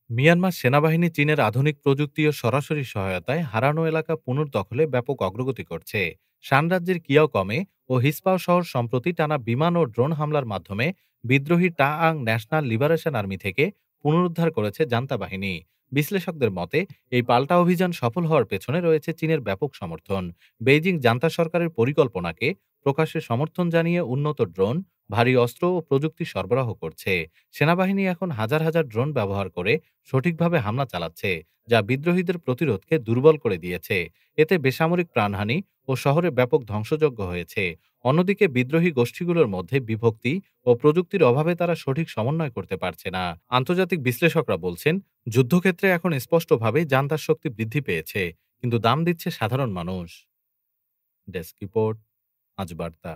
Myanmar সেনাবাহিনী চীনের আধুনিক প্রযুক্তি ও সরাসরি সহায়তায় হারানো এলাকা পুনর্দখলে ব্যাপক অগ্রগতি করছে। শান রাজ্যের কিয়াওকমে ও হিসপাও শহর সম্প্রতি টানা বিমান ও ড্রোন হামলার মাধ্যমে বিদ্রোহী টা আং ন্যাশনাল লিবারেশন আর্মি থেকে পুনরুদ্ধার করেছে জান্তা বাহিনী। বিশ্লেষকদের মতে এই পাল্টা অভিযান সফল হওয়ার পেছনে রয়েছে চীনের ব্যাপক সমর্থন। বেইজিং জান্তা সরকারের পরিকল্পনাকে প্রকাশ্যে সমর্থন জানিয়ে উন্নত ড্রোন, ভারী অস্ত্র ও প্রযুক্তি সরবরাহ করছে। সেনাবাহিনী এখন হাজার হাজার ড্রোন ব্যবহার করে সঠিকভাবে হামলা চালাচ্ছে, যা বিদ্রোহীদের প্রতিরোধকে দুর্বল করে দিয়েছে। এতে বেসামরিক প্রাণহানি ও শহরে ব্যাপক ধ্বংসযজ্ঞ হয়েছে। অন্যদিকে বিদ্রোহী গোষ্ঠীগুলোর মধ্যে বিভক্তি ও প্রযুক্তির অভাবে তারা সঠিক সমন্বয় করতে পারছে না। আন্তর্জাতিক বিশ্লেষকরা বলছেন, যুদ্ধক্ষেত্রে এখন স্পষ্টভাবে জান্তার শক্তি বৃদ্ধি পেয়েছে, কিন্তু দাম দিচ্ছে সাধারণ মানুষ। ডেস্ক রিপোর্ট, আজ বার্তা।